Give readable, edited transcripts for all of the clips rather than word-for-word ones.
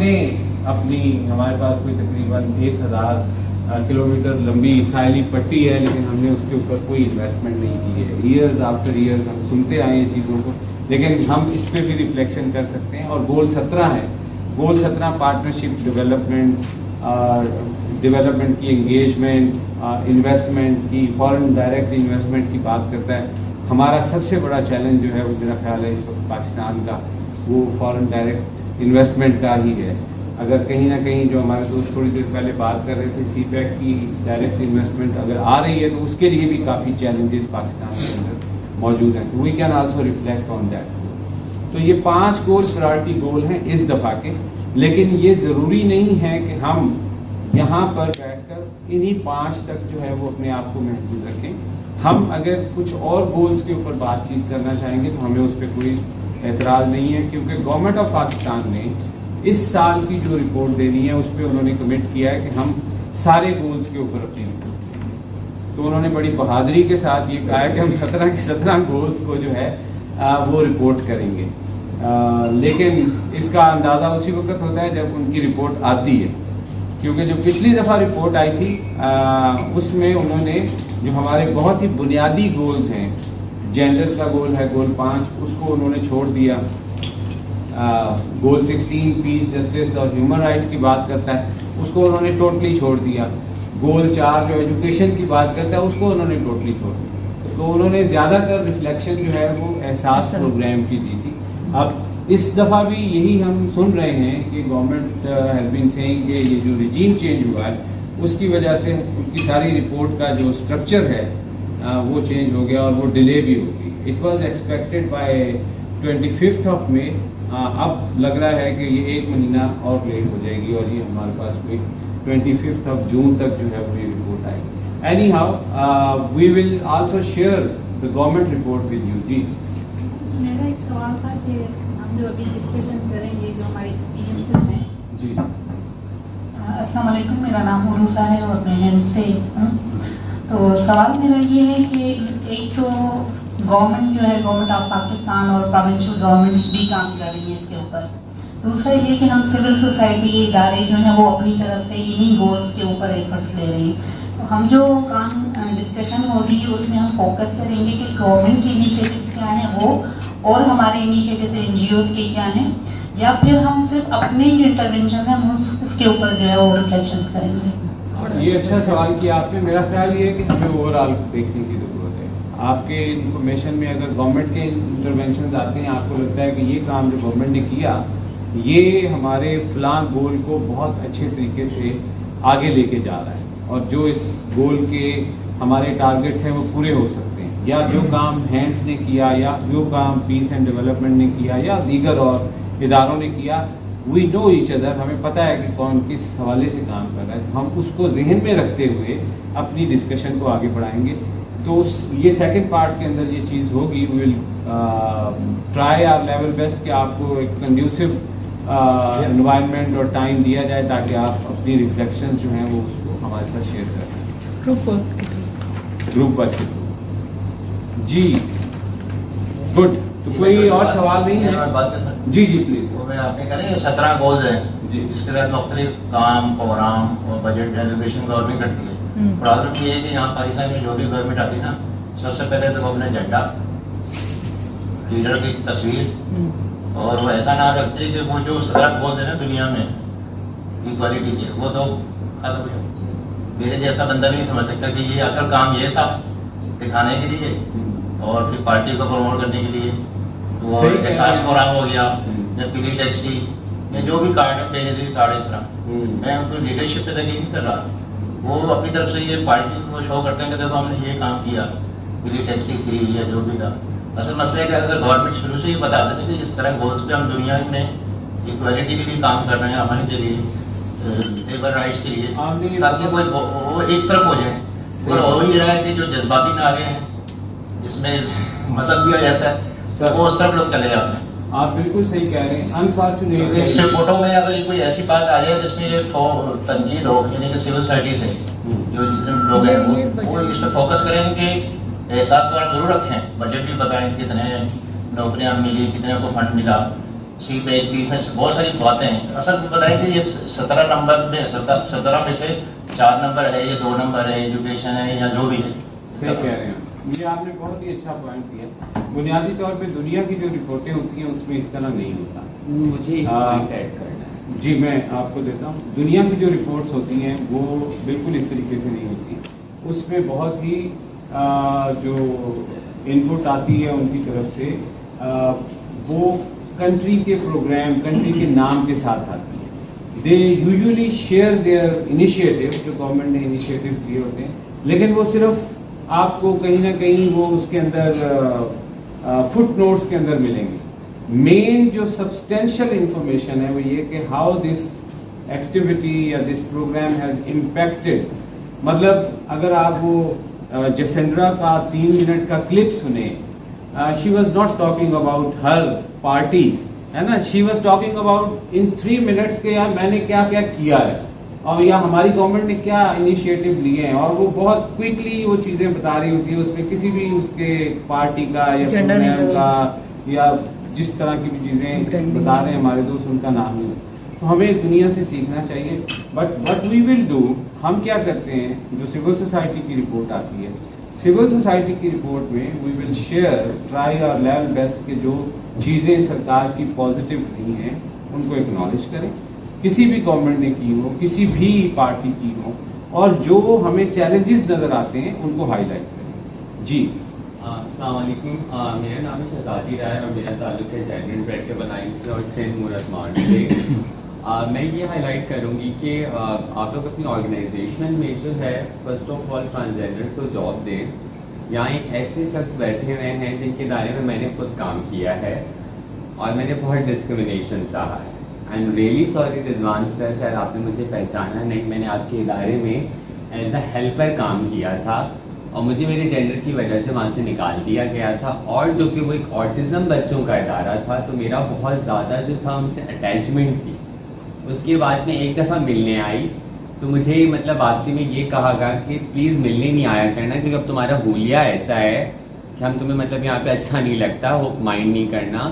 نے اپنی, ہمارے پاس کوئی تقریباً 1000 کلومیٹر لمبی ساحلی پٹی ہے, لیکن ہم نے اس کے اوپر کوئی انویسٹمنٹ نہیں کی ہے. ایئرز آفٹر ایئرز ہم سنتے آئے ہیں چیزوں کو, لیکن ہم اس پہ بھی ریفلیکشن کر سکتے ہیں. اور گول 17 ہے. گول 17 پارٹنرشپ, ڈیولپمنٹ کی انگیجمنٹ, انویسٹمنٹ کی, فارن ڈائریکٹ انویسٹمنٹ کی بات کرتا ہے. ہمارا سب سے بڑا چیلنج جو ہے وہ میرا خیال ہے اس وقت پاکستان کا, وہ فارن ڈائریکٹ انویسٹمنٹ کا ہی ہے. اگر کہیں نہ کہیں جو ہمارے دوست تھوڑی دیر پہلے بات کر رہے تھے, سی پیک کی ڈائریکٹ انویسٹمنٹ اگر آ رہی ہے تو اس کے لیے بھی کافی چیلنجز پاکستان کے اندر موجود ہیں. We can also reflect on that. تو یہ 5 گول پرائرٹی گول ہیں اس دفعہ کے, لیکن یہ ضروری نہیں ہے کہ ہم یہاں پر بیٹھ کر انہی 5 تک جو ہے وہ اپنے آپ کو محدود رکھیں. ہم اگر کچھ اور گولز کے اوپر بات چیت کرنا چاہیں گے تو ہمیں اس پہ کوئی اعتراض نہیں ہے, کیونکہ گورنمنٹ آف پاکستان نے اس سال کی جو رپورٹ دینی ہے اس پہ انہوں نے کمٹ کیا ہے کہ ہم سارے گولز کے اوپر اپنی رپورٹ دیں. تو انہوں نے بڑی بہادری کے ساتھ یہ کہا ہے کہ ہم 17 کے 17 گولز کو جو ہے وہ رپورٹ کریں گے. لیکن اس کا اندازہ اسی وقت ہوتا ہے جب ان کی رپورٹ آتی ہے, کیونکہ جو پچھلی دفعہ رپورٹ آئی تھی اس میں انہوں نے جو ہمارے بہت ہی بنیادی گولز ہیں, جینڈر کا گول ہے گول 5, اس کو انہوں نے چھوڑ دیا. گول 16 پیس, جسٹس اور ہیومن رائٹس کی بات کرتا ہے, اس کو انہوں نے ٹوٹلی چھوڑ دیا. گول 4 جو ایجوکیشن کی بات کرتا ہے اس کو انہوں نے ٹوٹلی چھوڑ دیا. تو انہوں نے زیادہ تر ریفلیکشن جو ہے وہ احساس پروگرام کی دی تھی. اب اس دفعہ بھی یہی ہم سن رہے ہیں کہ گورنمنٹ ہیز بین سیئنگ کہ یہ جو رجیم چینج ہوا ہے اس کی وجہ سے ان کی ساری رپورٹ کا جو اسٹرکچر ہے وہ چینج ہو گیا اور وہ ڈیلے بھی ہوگی. It was expected by 25 May. اب لگ رہا ہے کہ یہ 1 مہینہ اور لیٹ ہو جائے گی, اور یہ ہمارے پاس کوئی 25 June تک جو ہے وہ یہ رپورٹ آئے گی. Anyhow we will also share the government report with you. جی میرا ایک سوال تھا کہ ہم جو ابھی ڈسکشن کریں گے جو ہمارے ایکسپیرینس ہیں. جی السلام علیکم, میرا نام عروسہ ہے اور میں ہند سے ہوں. تو سوال میرا یہ ہے کہ ایک تو گورنمنٹ جو ہے گورنمنٹ آف پاکستان اور پروونشل گورنمنٹس بھی کام کر رہی ہے اس کے اوپر. دوسرا یہ کہ ہم سول سوسائٹی ادارے جو ہیں وہ اپنی طرف سے انہی گولز کے اوپر ایفرٹس لے رہے ہیں. تو ہم جو کام ڈسکشن ہوگی اس میں ہم فوکس کریں گے کہ گورنمنٹ کی انیشیٹوز کیا ہیں وہ, اور ہمارے انیشیٹو NGOs کے کیا ہیں, یا پھر ہم صرف اپنے جو انٹرونشن ہیں ہم اس کے اوپر جو ہے وہ ریفلیکشن کریں گے. یہ اچھا سوال کیا آپ نے. میرا خیال یہ ہے کہ ہمیں اوور آل دیکھنے کی ضرورت ہے. آپ کے انفارمیشن میں اگر گورنمنٹ کے انٹرونشنز آتے ہیں, آپ کو لگتا ہے کہ یہ کام جو گورنمنٹ نے کیا یہ ہمارے فلاں گول کو بہت اچھے طریقے سے آگے لے کے جا رہا ہے, اور جو اس گول کے ہمارے ٹارگٹس ہیں وہ پورے ہو سکتے ہیں, یا جو کام ہینڈس نے کیا, یا جو کام پیس اینڈ ڈیولپمنٹ نے کیا, یا دیگر اور اداروں نے کیا, وی نو ایچ ادر, ہمیں پتہ ہے کہ کون کس حوالے سے کام کر رہا ہے. ہم اس کو ذہن میں رکھتے ہوئے اپنی ڈسکشن کو آگے بڑھائیں گے. تو یہ سیکنڈ پارٹ کے اندر یہ چیز ہوگی. We will try our level best کہ آپ کو ایک کنڈیوسو انوائرمنٹ اور ٹائم دیا جائے تاکہ آپ اپنی ریفلیکشنز جو ہیں وہ اس کو ہمارے ساتھ شیئر کر سکیں گروپ ورک کے تھرو. جی گڈ. تو کوئی اور سوال نہیں ہے؟ جی جی پلیز. میں آپ نے کہا نا یہ 17 گولز ہیں جس کے تحت مختلف کام پروگرام اور بجٹ ایجوکیشن گورنمنٹ کرتی ہے. پرابلم یہ ہے کہ یہاں پاکستان میں جو بھی گورنمنٹ آتی ہے نا, سب سے پہلے تو وہ اپنا ایجنڈا, لیڈر کی تصویر, اور وہ ایسا نہ رکھتے کہ وہ جو 17 گولز ہیں نا دنیا میں ایکوالٹی کے, وہ تو ختم ہو جائے. میرے جیسا بندہ نہیں سمجھ سکتا کہ یہ اصل کام یہ تھا دکھانے کے لیے اور پھر پارٹی کو پروموٹ کرنے کے لیے. وہ احساس پروگرام ہو گیا یا پیلی ٹیکسی یا جو بھی کارڈ ہے بینیفٹ کارڈ, اس طرح میں ان کو لیڈرشپ پہ تقریر نہیں کر رہا. وہ اپنی طرف سے یہ پارٹی کو شو کرتے ہیں کہ دیکھو ہم نے یہ کام کیا, پیلی ٹیکسی تھی یا جو بھی تھا. اصل مسئلہ ہے کہ اگر گورنمنٹ شروع سے یہ بتا دیتے کہ اس طرح گولس پہ ہم دنیا میں ایکوالٹی کے لیے کام کر رہے ہیں, ہمارے کے لیے لیبر رائٹس کے لیے, تاکہ کوئی وہ ایک طرف ہو جائے. اور ہو ہی رہا ہے کہ جو جذباتی میں آگے ہیں جس میں مذہب بھی آ جاتا ہے وہ سب لوگ چلے جاتے ہیں. آپ بالکل صحیح کہہ رہے ہیں. انفارچونیٹلی اس فوٹو میں اگر کوئی ایسی بات آ جائے جس میں یہ تنقید ہو, یعنی کہ سول سوسائٹی سے جو جتنے لوگ ہیں وہ اس پہ فوکس کریں کہ احساس ضرور رکھیں, بجٹ بھی بتائیں کتنے نوکریاں ملی, کتنے کو فنڈ ملا, सी पे पी है, बहुत सारी बातें हैं। असल में बताएं कि ये 17 नंबर में 17 में से 4 नंबर है, ये 2 नंबर है, एजुकेशन है या जो भी है। सही कह रहे हैं, ये आपने बहुत ही अच्छा पॉइंट किया। बुनियादी तौर पे दुनिया की जो रिपोर्टें होती हैं उसमें इस तरह नहीं होता। मुझे एक पॉइंट ऐड करना है। जी मैं आपको देता हूँ। दुनिया की जो रिपोर्ट्स होती हैं वो बिल्कुल इस तरीके से नहीं होती, उसमें बहुत ही जो इनपुट आती है उनकी तरफ से वो कंट्री के प्रोग्राम, कंट्री के नाम के साथ आती है। They usually share their initiative, जो गवर्नमेंट ने इनिशिएटिव लिए होते हैं, लेकिन वो सिर्फ आपको कहीं ना कहीं वो उसके अंदर फुट नोट्स के अंदर मिलेंगे। मेन जो सब्सटेंशियल इंफॉर्मेशन है वो ये कि हाउ दिस एक्टिविटी या दिस प्रोग्राम हैज़ इम्पैक्टेड, मतलब अगर आप वो जसेंड्रा का 3 मिनट का क्लिप सुने, she was not talking about her party, है ना, she was talking about in 3 minutes के यार मैंने क्या क्या किया है और या हमारी गवर्नमेंट ने क्या इनिशिएटिव लिए हैं, और वो बहुत क्विकली वो चीज़ें बता रही होती है। उसमें किसी भी उसके पार्टी का या प्रोग्राम का या जिस तरह की भी चीज़ें बता रहे हैं हमारे दोस्त, उनका नाम नहीं। तो हमें दुनिया से सीखना चाहिए। But what we will do, हम क्या करते हैं, जो सिविल सोसाइटी की रिपोर्ट आती है, सिविल सोसाइटी की रिपोर्ट में we will share, try our level best के जो चीज़ें सरकार की पॉजिटिव नहीं हैं उनको एक्नॉलेज करें, किसी भी गवर्नमेंट ने की हो, किसी भी पार्टी की हो, और जो हमें चैलेंजेस नज़र आते हैं उनको हाईलाइट करें। जी अस्सलाम वालेकुम, मेरा नाम है शहजादी राय और मेरा ताल्लुक है जैन ब्रेड के बनाई से और सिंध मूरत मार्ट से। मैं ये हाईलाइट करूँगी कि आप लोग अपनी ऑर्गेनाइजेशन में जो है फर्स्ट ऑफ ऑल ट्रांसजेंडर को जॉब दें। यहाँ एक ऐसे शख्स बैठे हुए हैं जिनके दायरे में मैंने खुद काम किया है और मैंने बहुत डिस्क्रिमिनेशन सहा है। I am really sorry Rizwan sir, शायद आपने मुझे पहचाना नहीं, मैंने आपके इदारे में एज अ हेल्पर काम किया था और मुझे मेरे जेंडर की वजह से वहाँ से निकाल दिया गया था, और जो कि वो एक ऑटिज़म बच्चों का इदारा था, तो मेरा बहुत ज़्यादा जो था उनसे अटैचमेंट थी। उसके बाद में एक दफ़ा मिलने आई तो मुझे मतलब आपसे में ये कहा गया कि प्लीज़ मिलने नहीं आया करना, क्योंकि अब तुम्हारा हुलिया ऐसा है कि हम तुम्हें मतलब यहाँ पे अच्छा नहीं लगता, वो माइंड नहीं करना।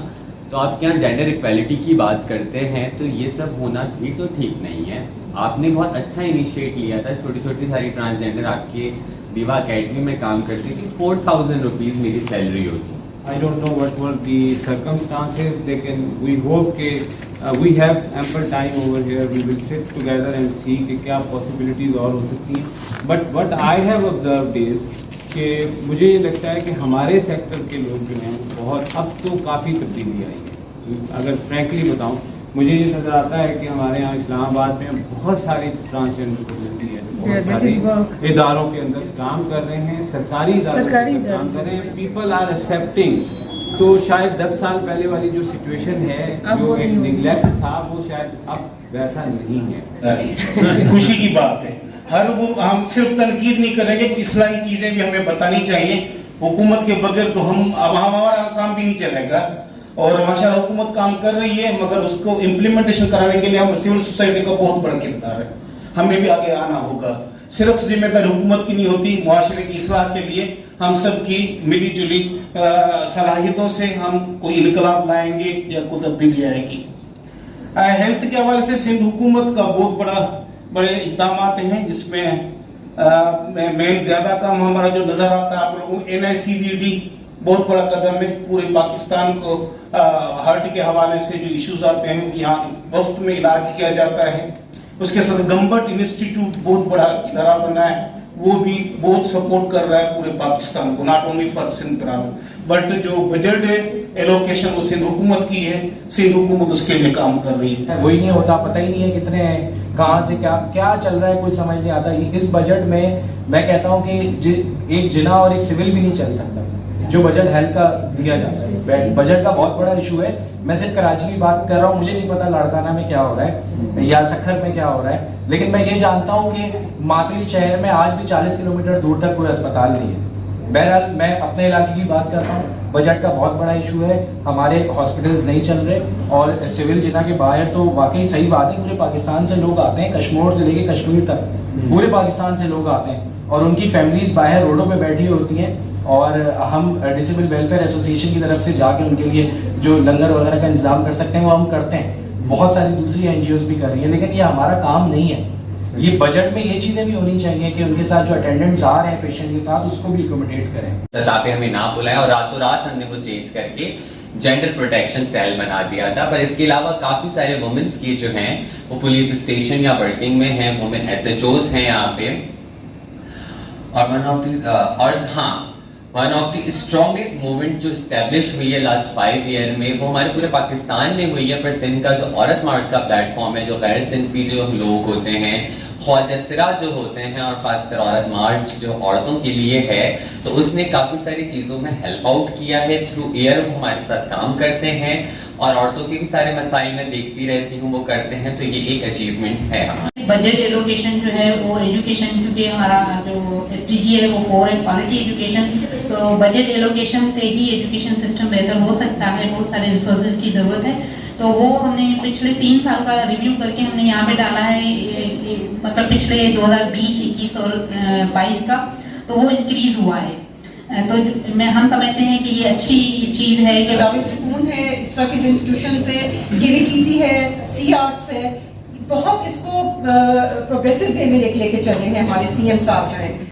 तो आप क्या जेंडर इक्वालिटी की बात करते हैं, तो ये सब होना भी तो ठीक नहीं है। आपने बहुत अच्छा इनिशिएट लिया था, छोटी छोटी सारी ट्रांसजेंडर आपके दिवा अकेडमी में काम करती थी, 4000 रुपीज़ मेरी सैलरी होती। I don't know what were the circumstances, लेकिन we hope कि we have ample time over here, we will sit together and see कि क्या possibilities और हो सकती हैं। But what I have observed is कि मुझे ये लगता है कि हमारे सेक्टर के लोग जो हैं बहुत, अब तो काफ़ी तब्दीली आई है। अगर फ्रैंकली बताऊँ, मुझे ये नज़र आता है कि हमारे यहाँ इस्लामाबाद में बहुत सारी ट्रांसजेंडर कम्युनिटी है जो बहुत सारे इदारों के अंदर काम कर रहे हैं, सरकारी इदारों के अंदर काम कर रहे हैं, पीपल आर एक्सेप्टिंग। तो शायद 10 साल पहले वाली जो सिचुएशन है, जो एक निगलेक्ट था, वो शायद अब वैसा नहीं है। खुशी की बात है। हर वो हम सिर्फ तनकीद नहीं करेंगे, इस्लाही चीज़ें भी हमें बतानी चाहिए। हुकूमत के बगैर तो हमारा काम भी नहीं चलेगा, और माशाल्लाह हुकूमत काम कर रही है, मगर उसको इम्प्लीमेंटेशन कराने के लिए हम सिविल सोसाइटी का बहुत बड़ा किरदार है, हमें भी आगे आना होगा। सिर्फ जिम्मेदारी हुकूमत की नहीं होती, मुआशरे की इस्लाह के लिए हम सब की मिली जुली सलाहियतों से हम कोई इनकलाब लाएंगे या कोई तब्दीली आएगी। हेल्थ के हवाले से सिंध हुकूमत का बहुत बड़े इक़दाम हैं, जिसमें मेन ज़्यादा काम हमारा जो नज़र आता है आप लोगों को, NICVD बहुत बड़ा कदम है। पूरे पाकिस्तान को हार्ट के हवाले से जो इश्यूज आते हैं यहाँ मुफ्त में इलाज किया जाता है। उसके साथ गम्बट इंस्टीट्यूट बहुत बड़ा इदारा बना है, वो भी बहुत सपोर्ट कर रहा है पूरे पाकिस्तान को, नॉट ओनली फॉर सिंध प्रांत। बट जो बजट एलोकेशन वो सिंध हुकूमत की है, सिंध हुकूमत उसके लिए काम कर रही है। वही नहीं होता, पता ही नहीं है कितने हैं, कहाँ से क्या चल रहा है, कुछ समझ नहीं आता। इस बजट में मैं कहता हूँ कि एक जिना और एक सिविल भी नहीं चल सकता जो बजट हेल्थ का दिया जाता है। बजट का बहुत बड़ा इशू है। मैं सिर्फ कराची की बात कर रहा हूँ, मुझे नहीं पता लाड़काना में क्या हो रहा है या सखर में क्या हो रहा है, लेकिन मैं ये जानता हूँ कि मातली शहर में आज भी 40 किलोमीटर दूर तक कोई अस्पताल नहीं है। बहरहाल मैं अपने इलाके की बात कर रहा हूँ, बजट का बहुत बड़ा इशू है, हमारे हॉस्पिटल्स नहीं चल रहे, और सिविल जिना के बाहर तो वाकई सही बात है, पूरे पाकिस्तान से लोग आते हैं, कश्मीर से लेके कश्मीर तक पूरे पाकिस्तान से लोग आते हैं, और उनकी फैमिलीज बाहर रोडों पे बैठी होती हैं, और हम डिसेबल वेलफेयर एसोसिएशन की तरफ से जाके उनके लिए जो लंगर वगैरह का इंतजाम कर सकते हैं वो हम करते हैं, बहुत सारी दूसरी NGOs भी कर रही हैं, लेकिन ये हमारा काम नहीं है। ये बजट में ये चीज़ें भी होनी चाहिए कि उनके साथ जो अटेंडेंट्स आ रहे हैं पेशेंट के साथ उसको भी अकोमोडेट करें। तथापि हमें ना बुलाया और रातों रात हमने वो चेंज करके जेंडर प्रोटेक्शन सेल बना दिया था। पर इसके अलावा काफ़ी सारे वुमेन्स की जो हैं वो पुलिस स्टेशन या वर्किंग में हैं, वुमेन SHOs हैं यहाँ पे। और one of the strongest movement जो इस्टेब्लिश हुई है लास्ट 5 ईयर में वो हमारे पूरे पाकिस्तान में हुई है। पर सिंध का जो औरत मार्च का प्लेटफॉर्म है, जो गैर सिंधी जो लोग होते हैं, ख्वाजा सिरा जो होते हैं, और खासकर औरत मार्च जो औरतों के लिए है, तो उसने काफ़ी सारी चीज़ों में हेल्प आउट किया है। थ्रू ईयर वो हमारे साथ काम करते हैं और औरतों के भी सारे मसाइल में देखती रहती हूँ वो करते हैं, तो ये एक अचीवमेंट है हमारा। बजट एलोकेशन जो है वो एजुकेशन, क्योंकि हमारा जो SDG है वो फॉर एंड क्वालिटी एजुकेशन, तो बजट एलोकेशन से ही एजुकेशन सिस्टम बेहतर हो सकता है। बहुत सारे रिसोर्सेज की ज़रूरत है, तो वो हमने पिछले 3 साल का रिव्यू करके हमने यहाँ पे डाला है, मतलब पिछले 2020, 21 और 22 का, तो वो इंक्रीज हुआ है। तो हम समझते हैं कि ये अच्छी चीज़ है कि दारुल है, इस तरह के जो इंस्टीट्यूशन है, KVTC है, CArts है, बहुत इसको प्रोग्रेसिव वे में लेके चल रहे हैं हमारे CM साहब जो हैं।